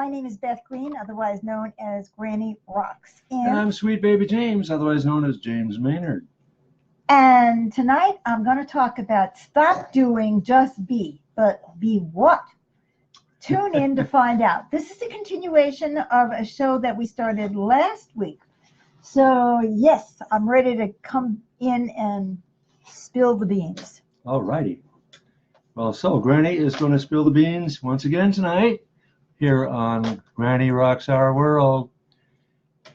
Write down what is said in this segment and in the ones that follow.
My name is Beth Green, otherwise known as Granny Rocks. And I'm Sweet Baby James, otherwise known as James Maynard. And tonight I'm going to talk about stop doing, just be. But be what? Tune in to find out. This is a continuation of a show that we started last week. So, yes, I'm ready to come in and spill the beans. All righty. Well, so Granny is going to spill the beans once again tonight here on Granny Rocks Our World,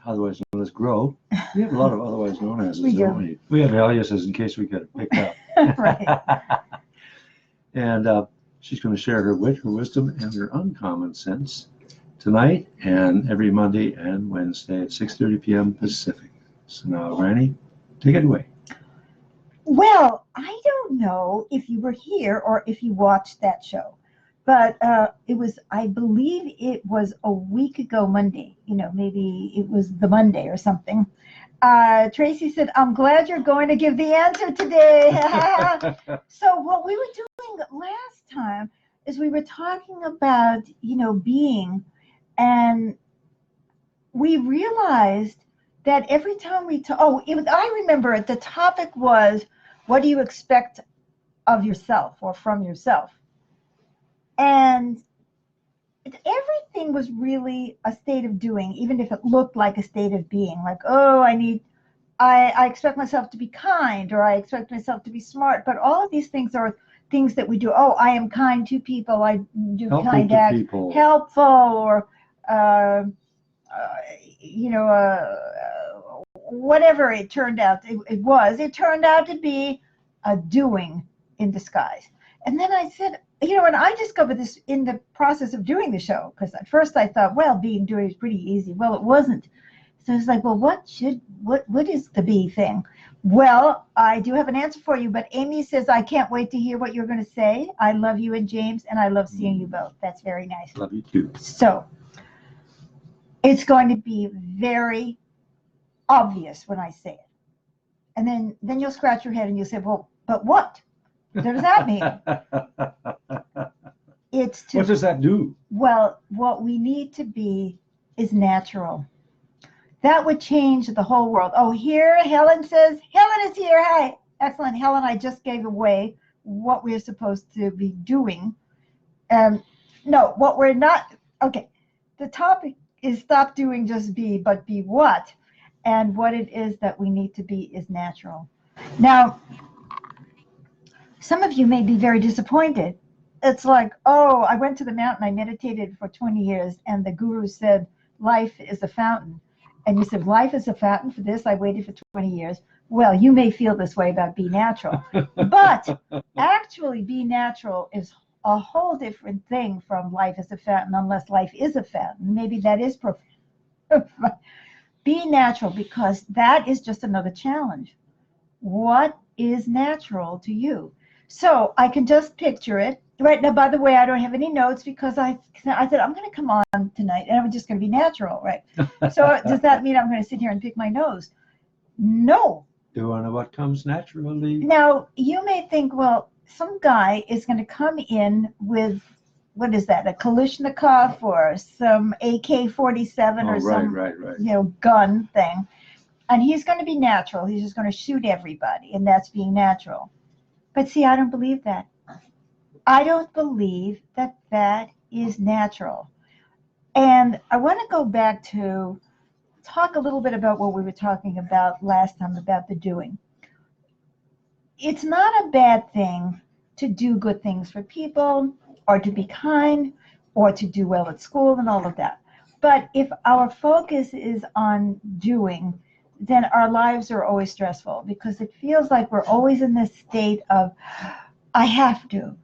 otherwise known as Grow. We have a lot of otherwise known as, don't we? We have aliases in case we get picked up. Right. And she's going to share her wit, her wisdom, and her uncommon sense tonight and every Monday and Wednesday at 6:30 p.m. Pacific. So now, Granny, take it away. Well, I don't know if you were here or if you watched that show, but I believe it was a week ago Monday, maybe it was the Monday or something. Tracy said, I'm glad you're going to give the answer today. So what we were doing last time is we were talking about, being, and we realized that every time I remember the topic was, what do you expect of yourself or from yourself? And everything was really a state of doing, even if it looked like a state of being. Like, I expect myself to be kind, or I expect myself to be smart. But all of these things are things that we do. Oh, I am kind to people. I do helpful kind to acts. People. Helpful, or whatever it turned out it turned out to be a doing in disguise. And then I said, and I discovered this in the process of doing the show, because at first I thought, well, doing is pretty easy. Well, it wasn't. So it's like, well, what is the be thing? Well, I do have an answer for you, but Amy says, I can't wait to hear what you're going to say. I love you and James, and I love seeing you both. That's very nice. Love you too. So it's going to be very obvious when I say it. And then you'll scratch your head and you'll say, well, but what? What does that mean? What does that do? Well, what we need to be is natural. That would change the whole world. Oh, here Helen says, Helen is here. Hi. Excellent. Helen, I just gave away what we're supposed to be doing. No, what we're not. Okay. The topic is stop doing, just be, but be what? And what it is that we need to be is natural. Now, some of you may be very disappointed. It's like, oh, I went to the mountain, I meditated for 20 years, and the guru said, life is a fountain. And you said, life is a fountain for this? I waited for 20 years. Well, you may feel this way about be natural. But actually, be natural is a whole different thing from life is a fountain, unless life is a fountain. Maybe that is profound. Be natural, because that is just another challenge. What is natural to you? So I can just picture it. Right now, by the way, I don't have any notes, because I said I'm going to come on tonight and I'm just going to be natural, right? So does that mean I'm going to sit here and pick my nose? No. Doing what comes naturally. Now, you may think, well, some guy is going to come in with, what is that, a Kalashnikov or some AK-47 or some gun thing, and he's going to be natural. He's just going to shoot everybody, and that's being natural. But see, I don't believe that. I don't believe that that is natural. And I want to go back to talk a little bit about what we were talking about last time about the doing. It's not a bad thing to do good things for people, or to be kind, or to do well at school and all of that. But if our focus is on doing, then our lives are always stressful, because it feels like we're always in this state of, I have to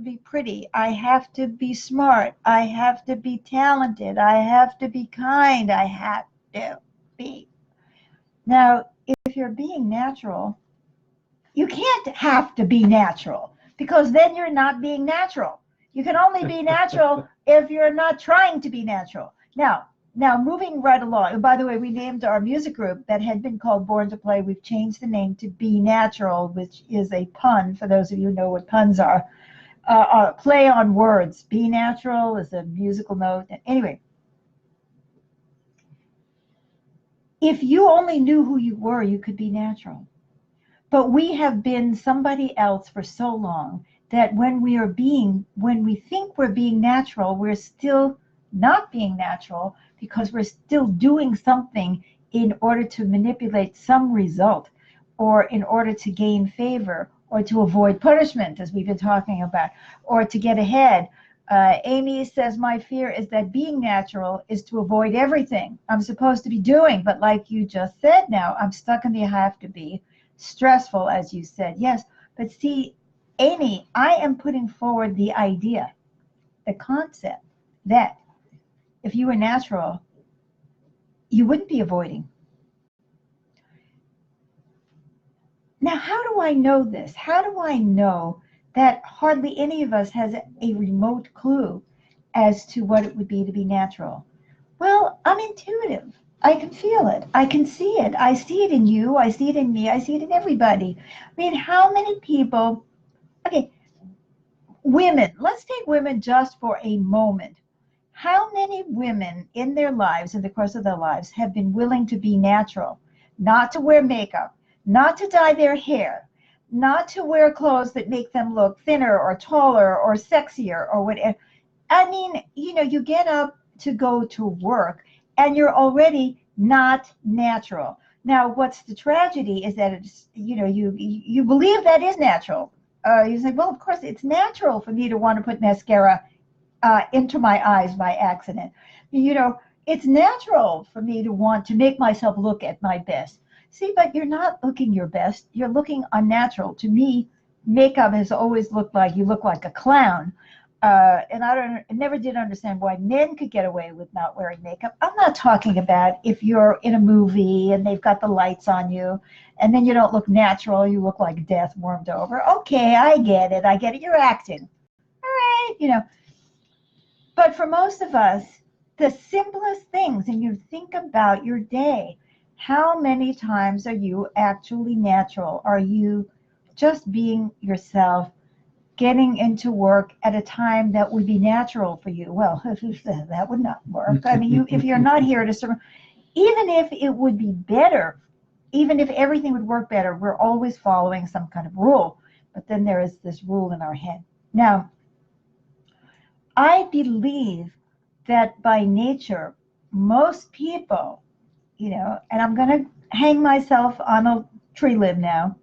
be pretty, I have to be smart, I have to be talented, I have to be kind, I have to be. Now, if you're being natural, you can't have to be natural, because then you're not being natural. You can only be natural if you're not trying to be natural. Now, moving right along, and by the way, we named our music group that had been called Born to Play. We've changed the name to Be Natural, which is a pun, for those of you who know what puns are. play on words. Be natural is a musical note. Anyway, if you only knew who you were, you could be natural. But we have been somebody else for so long that when we think we're being natural, we're still not being natural because we're still doing something in order to manipulate some result or in order to gain favor or to avoid punishment, as we've been talking about, or to get ahead. Amy says, my fear is that being natural is to avoid everything I'm supposed to be doing. But like you just said now, I'm stuck in the have to be. Stressful, as you said. Yes, but see, Amy, I am putting forward the idea, the concept that if you were natural, you wouldn't be avoiding. Now, how do I know this? How do I know that hardly any of us has a remote clue as to what it would be to be natural? Well, I'm intuitive. I can feel it. I can see it. I see it in you. I see it in me. I see it in everybody. I mean, how many people, okay, women, let's take women just for a moment. How many women in their lives, in the course of their lives, have been willing to be natural, not to wear makeup, not to dye their hair, not to wear clothes that make them look thinner or taller or sexier or whatever? I mean, you get up to go to work and you're already not natural. Now, what's the tragedy is that it's, you believe that is natural. You say, well, of course, it's natural for me to want to put mascara into my eyes by accident. It's natural for me to want to make myself look at my best. See, but you're not looking your best. You're looking unnatural. To me, makeup has always looked like you look like a clown. And I never did understand why men could get away with not wearing makeup. I'm not talking about if you're in a movie and they've got the lights on you and then you don't look natural, you look like death warmed over. Okay, I get it. You're acting. All right, But for most of us, the simplest things, and you think about your day, how many times are you actually natural? Are you just being yourself? Getting into work at a time that would be natural for you? Well, that would not work. I mean, if you're not here to serve, even if it would be better, even if everything would work better, we're always following some kind of rule. But then there is this rule in our head. Now, I believe that by nature, most people, and I'm going to hang myself on a tree limb now,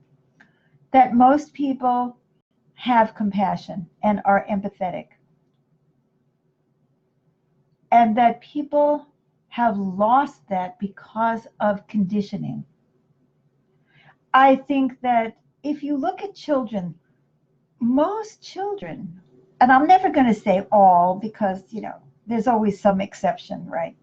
that most people have compassion and are empathetic. And that people have lost that because of conditioning. I think that if you look at children, most children, and I'm never going to say all because, there's always some exception, right?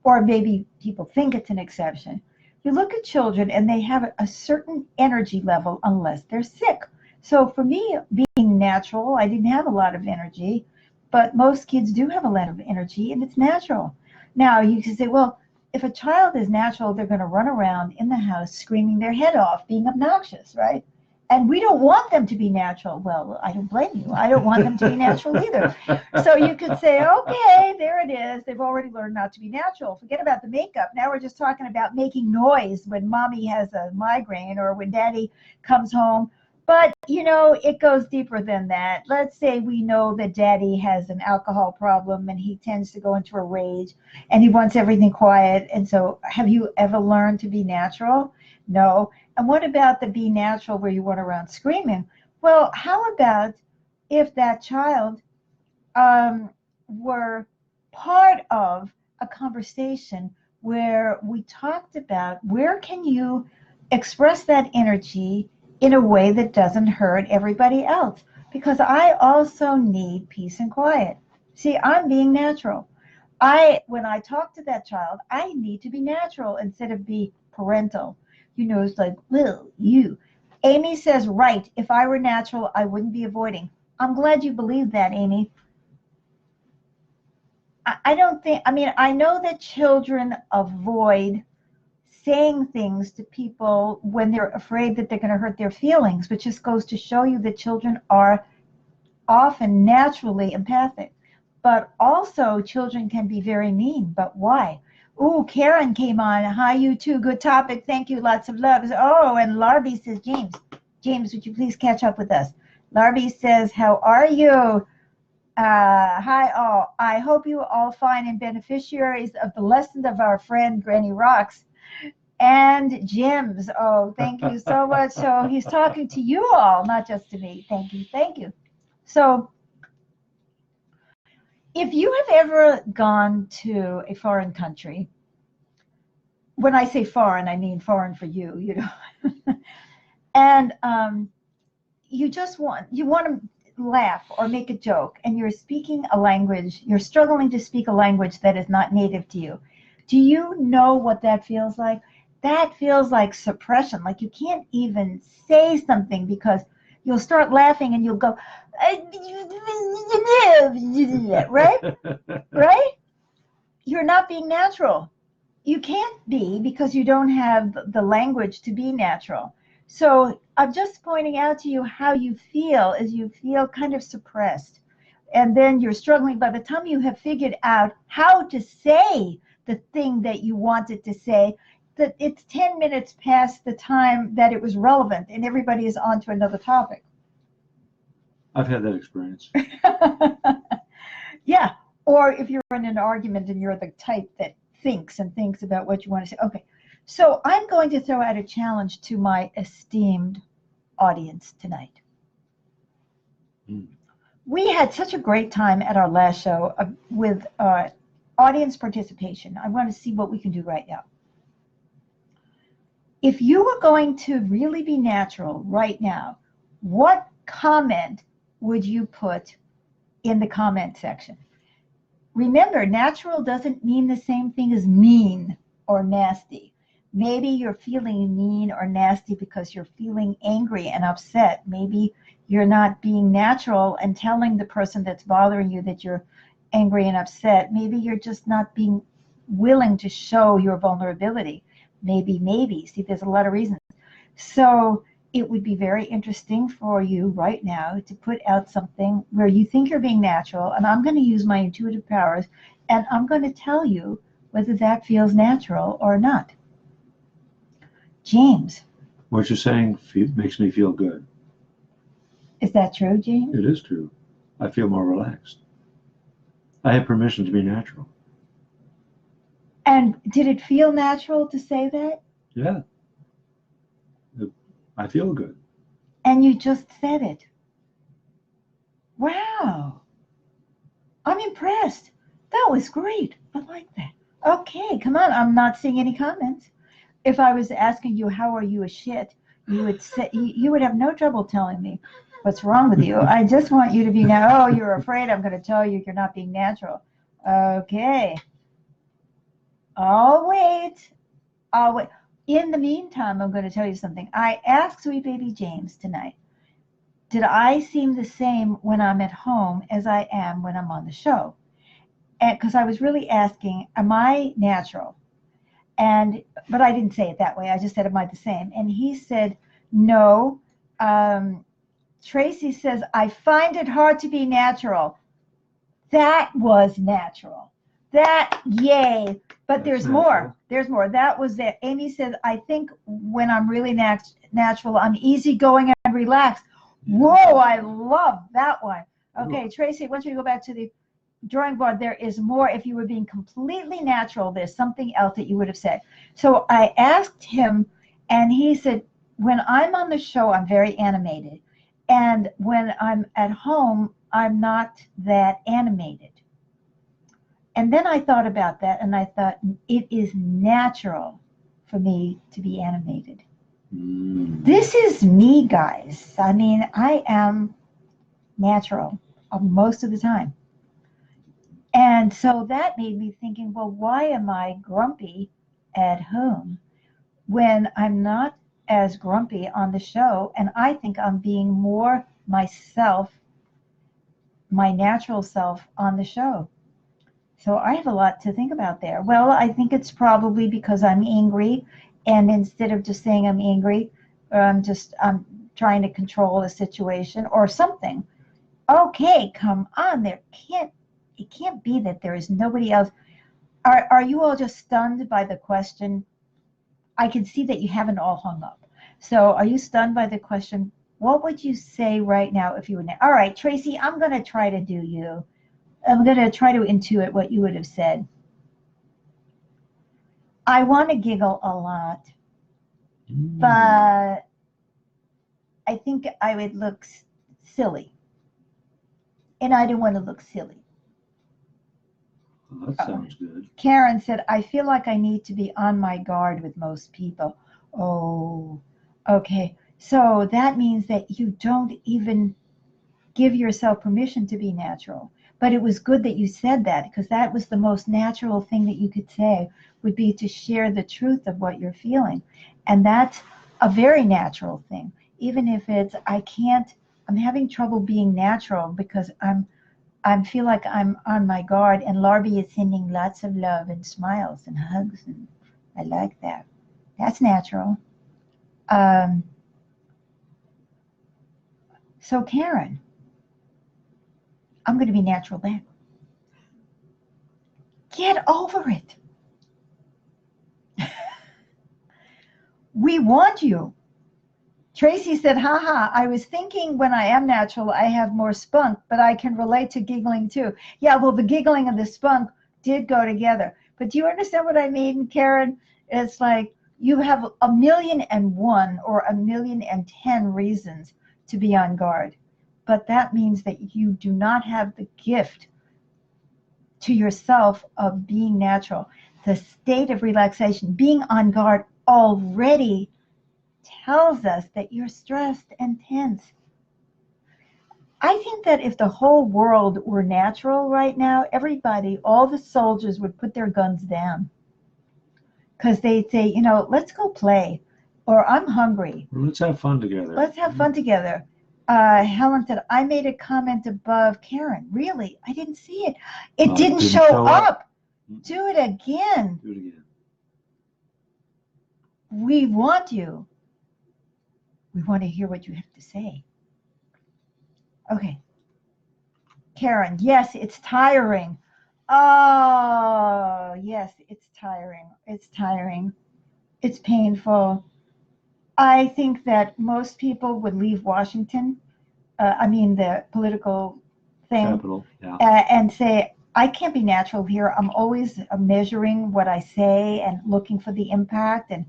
Or maybe people think it's an exception. You look at children and they have a certain energy level unless they're sick. So for me, being natural, I didn't have a lot of energy, but most kids do have a lot of energy and it's natural. Now you can say, well, if a child is natural, they're going to run around in the house screaming their head off, being obnoxious, right? And we don't want them to be natural. Well, I don't blame you. I don't want them to be natural either. So you could say, okay, there it is. They've already learned not to be natural. Forget about the makeup. Now we're just talking about making noise when mommy has a migraine or when daddy comes home. But, it goes deeper than that. Let's say we know that daddy has an alcohol problem and he tends to go into a rage and he wants everything quiet. And so have you ever learned to be natural? No. And what about the be natural where you run around screaming? Well, how about if that child were part of a conversation where we talked about where can you express that energy in a way that doesn't hurt everybody else? Because I also need peace and quiet. See, I'm being natural. When I talk to that child, I need to be natural instead of be parental. It's like, well, you. Amy says, right, if I were natural, I wouldn't be avoiding. I'm glad you believe that, Amy. I know that children avoid saying things to people when they're afraid that they're going to hurt their feelings, which just goes to show you that children are often naturally empathic. But also children can be very mean. But why? Ooh, Karen came on. Hi, you too. Good topic. Thank you. Lots of love. Oh, and Larby says, James, would you please catch up with us? Larby says, how are you? Hi, all. I hope you are all fine and beneficiaries of the lessons of our friend Granny Rocks and Jim's. Oh, thank you so much. So he's talking to you all, not just to me. Thank you. Thank you. So if you have ever gone to a foreign country, when I say foreign, I mean foreign for you, you know, and you want to laugh or make a joke, and you're speaking a language, you're struggling to speak a language that is not native to you. Do you know what that feels like? That feels like suppression, like you can't even say something because you'll start laughing and you'll go, right? Right? You're not being natural. You can't be because you don't have the language to be natural. So I'm just pointing out to you how you feel is you feel kind of suppressed. And then you're struggling. By the time you have figured out how to say the thing that you wanted to say, that it's 10 minutes past the time that it was relevant and everybody is on to another topic. I've had that experience. Yeah. Or if you're in an argument and you're the type that thinks about what you want to say. Okay. So I'm going to throw out a challenge to my esteemed audience tonight. We had such a great time at our last show with audience participation. I want to see what we can do right now. If you were going to really be natural right now, what comment would you put in the comment section? Remember, natural doesn't mean the same thing as mean or nasty. Maybe you're feeling mean or nasty because you're feeling angry and upset. Maybe you're not being natural and telling the person that's bothering you that you're angry and upset. Maybe you're just not being willing to show your vulnerability. Maybe. See, there's a lot of reasons. So it would be very interesting for you right now to put out something where you think you're being natural, and I'm going to use my intuitive powers, and I'm going to tell you whether that feels natural or not. James. What you're saying makes me feel good. Is that true, James? It is true. I feel more relaxed. I have permission to be natural. And did it feel natural to say that? Yeah. I feel good. And you just said it. Wow. I'm impressed. That was great. I like that. Okay, come on. I'm not seeing any comments. If I was asking you, how are you a shit, you would say, you would have no trouble telling me what's wrong with you. I just want you to be now. Oh, you're afraid I'm going to tell you you're not being natural. Okay. I'll wait. In the meantime, I'm going to tell you something. I asked sweet baby James tonight, did I seem the same when I'm at home as I am when I'm on the show? And because I was really asking, am I natural? But I didn't say it that way. I just said, am I the same? And he said, no. Tracy says, I find it hard to be natural. That was natural. That, yay. But there's more. There's more. That was it. Amy says, I think when I'm really natural, I'm easygoing and relaxed. Whoa, I love that one. Okay, Tracy, I want you to go back to the drawing board. There is more. If you were being completely natural, there's something else that you would have said. So I asked him, and he said, when I'm on the show, I'm very animated. And when I'm at home, I'm not that animated. And then I thought about that, and I thought, it is natural for me to be animated. This is me, guys. I mean, I am natural most of the time. And so that made me thinking, well, why am I grumpy at home when I'm not as grumpy on the show? And I think I'm being more myself, my natural self on the show. So I have a lot to think about there. Well, I think it's probably because I'm angry, and instead of just saying I'm angry, I'm trying to control a situation or something. Okay, come on. It can't be that there is nobody else. Are you all just stunned by the question? I can see that you haven't all hung up. So are you stunned by the question? What would you say right now if you were all right, Tracy, I'm going to try to do you. I'm going to try to intuit what you would have said. I want to giggle a lot, but I think I would look silly. And I don't want to look silly. Well, that sounds good. Karen said, I feel like I need to be on my guard with most people. Oh, okay. So that means that you don't even give yourself permission to be natural. But it was good that you said that, because that was the most natural thing that you could say, would be to share the truth of what you're feeling. And that's a very natural thing. Even if it's, I'm having trouble being natural because I feel like I'm on my guard, and Larby is sending lots of love and smiles and hugs, and I like that. That's natural. So Karen, I'm going to be natural then. Get over it. We want you. Tracy said, haha, I was thinking when I am natural, I have more spunk, but I can relate to giggling too. Yeah, well, the giggling and the spunk did go together. But do you understand what I mean, Karen? It's like you have 1,000,001 or 1,000,010 reasons to be on guard. But that means that you do not have the gift to yourself of being natural. The state of relaxation, being on guard already tells us that you're stressed and tense. I think that if the whole world were natural right now, everybody, all the soldiers would put their guns down. Because they'd say, let's go play, or I'm hungry. Well, let's have fun together. Let's have fun together. Helen said, I made a comment above Karen. Really? I didn't see it. It didn't show up. Do it again. Do it again. We want you. We want to hear what you have to say. Okay. Karen, yes, it's tiring. Oh, yes, it's tiring. It's tiring. It's painful. I think that most people would leave Washington, the political thing, Capital, yeah. And say, I can't be natural here. I'm always measuring what I say and looking for the impact. And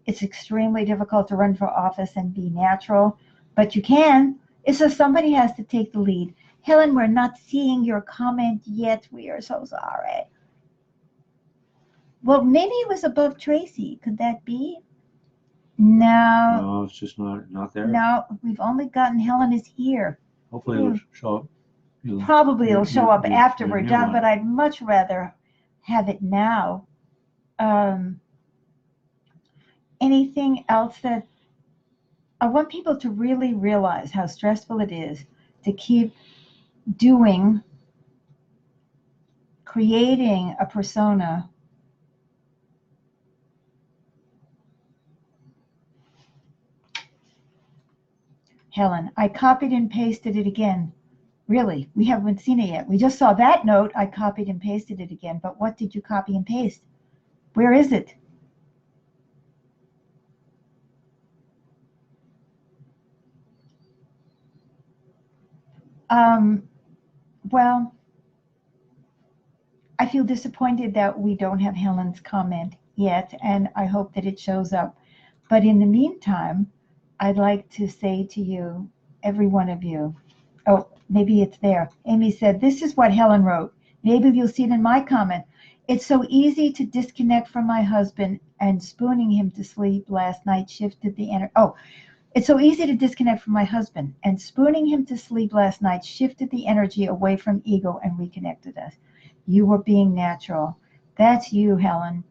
it's extremely difficult to run for office and be natural. But you can. It's just somebody has to take the lead. Helen, we're not seeing your comment yet. We are so sorry. Well, maybe it was above Tracy. Could that be? No. No, it's just not there. No, we've only gotten Helen is here. Hopefully it'll show up. Probably it'll show up after we're done, but I'd much rather have it now. Anything else that I want people to really realize how stressful it is to keep creating a persona. Helen, I copied and pasted it again. Really, we haven't seen it yet. We just saw that note. I copied and pasted it again. But what did you copy and paste? Where is it? Well, I feel disappointed that we don't have Helen's comment yet, and I hope that it shows up. But in the meantime, I'd like to say to you, every one of you, oh, maybe it's there. Amy said, this is what Helen wrote. Maybe you'll see it in my comment. It's so easy to disconnect from my husband, and spooning him to sleep last night shifted the energy. Oh, it's so easy to disconnect from my husband, and spooning him to sleep last night shifted the energy away from ego and reconnected us. You were being natural. That's you, Helen.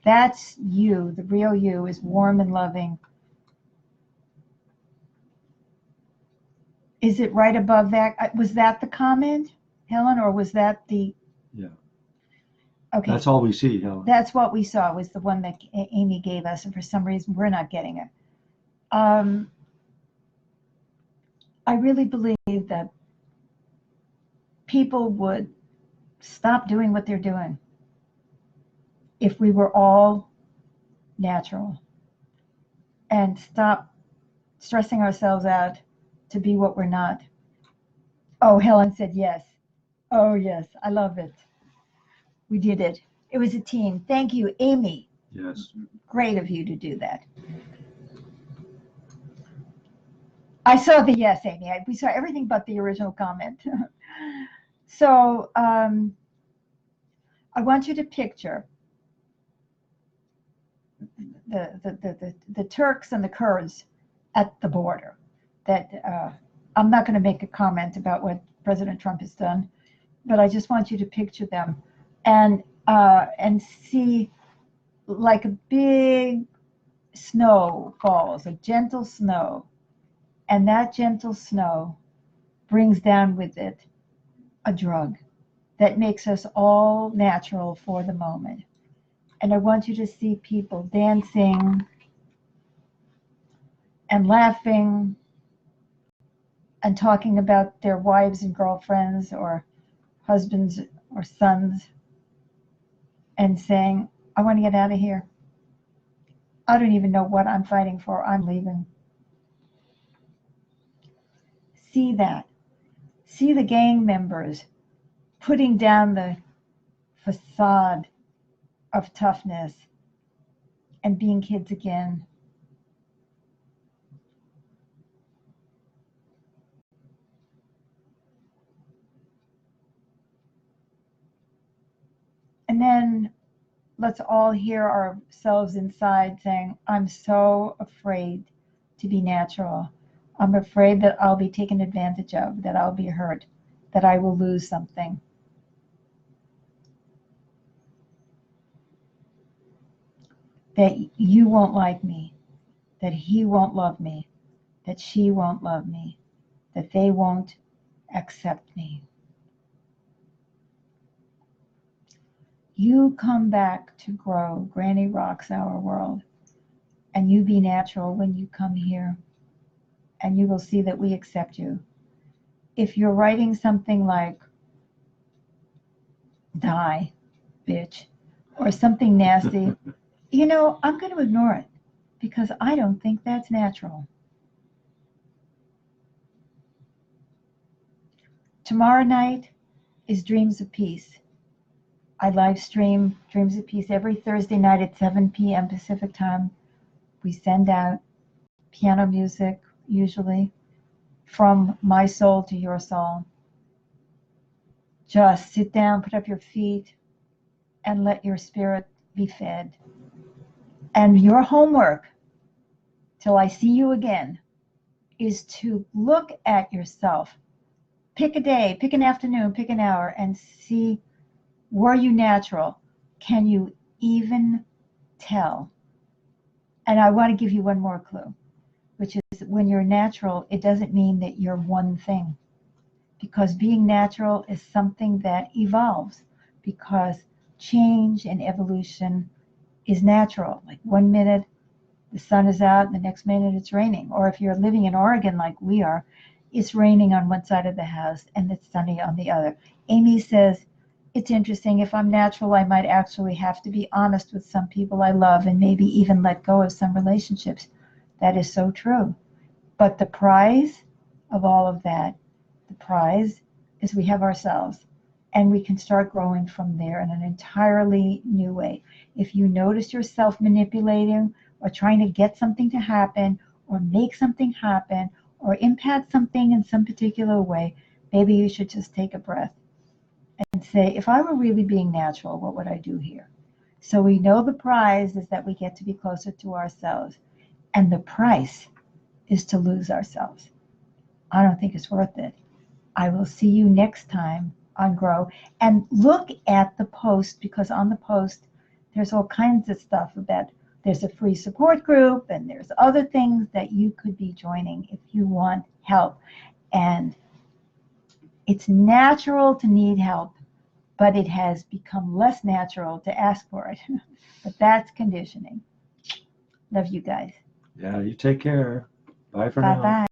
That's you. The real you is warm and loving. Is it right above that? Was that the comment, Helen, or was that the? Yeah. Okay. That's all we see, Helen. That's what we saw, was the one that Amy gave us, and for some reason we're not getting it. I really believe that people would stop doing what they're doing if we were all natural and stop stressing ourselves out to be what we're not. Oh, Helen said yes. Oh, yes. I love it. We did it. It was a team. Thank you, Amy. Yes. Great of you to do that. I saw the yes, Amy. We saw everything but the original comment. So I want you to picture the Turks and the Kurds at the border. That I'm not going to make a comment about what President Trump has done, but I just want you to picture them and see like a big snow falls, a gentle snow, and that gentle snow brings down with it a drug that makes us all natural for the moment. And I want you to see people dancing and laughing and talking about their wives and girlfriends or husbands or sons and saying, I want to get out of here. I don't even know what I'm fighting for. I'm leaving. See that. See the gang members putting down the facade of toughness and being kids again. And then let's all hear ourselves inside saying, I'm so afraid to be natural. I'm afraid that I'll be taken advantage of, that I'll be hurt, that I will lose something. That you won't like me, that he won't love me, that she won't love me, that they won't accept me. You come back to grow. Granny rocks our world. And you be natural when you come here. And you will see that we accept you. If you're writing something like, die, bitch, or something nasty, I'm going to ignore it because I don't think that's natural. Tomorrow night is Dreams of Peace. I live stream Dreams of Peace every Thursday night at 7 p.m. Pacific time. We send out piano music, usually, from my soul to your soul. Just sit down, put up your feet, and let your spirit be fed. And your homework, till I see you again, is to look at yourself. Pick a day, pick an afternoon, pick an hour, and see, were you natural? Can you even tell? And I want to give you one more clue, which is when you're natural, it doesn't mean that you're one thing. Because being natural is something that evolves, because change and evolution is natural. Like 1 minute the sun is out and the next minute it's raining. Or if you're living in Oregon like we are, it's raining on one side of the house and it's sunny on the other. Amy says, it's interesting, if I'm natural, I might actually have to be honest with some people I love and maybe even let go of some relationships. That is so true. But the prize of all of that, the prize is we have ourselves, and we can start growing from there in an entirely new way. If you notice yourself manipulating or trying to get something to happen or make something happen or impact something in some particular way, maybe you should just take a breath and say, if I were really being natural, what would I do here? So we know the prize is that we get to be closer to ourselves, and the price is to lose ourselves. I don't think it's worth it. I will see you next time on Grow. And look at the post, because on the post, there's all kinds of stuff about, there's a free support group and there's other things that you could be joining if you want help. And it's natural to need help, but it has become less natural to ask for it. But that's conditioning. Love you guys. Yeah, you take care. Bye for now. Bye-bye.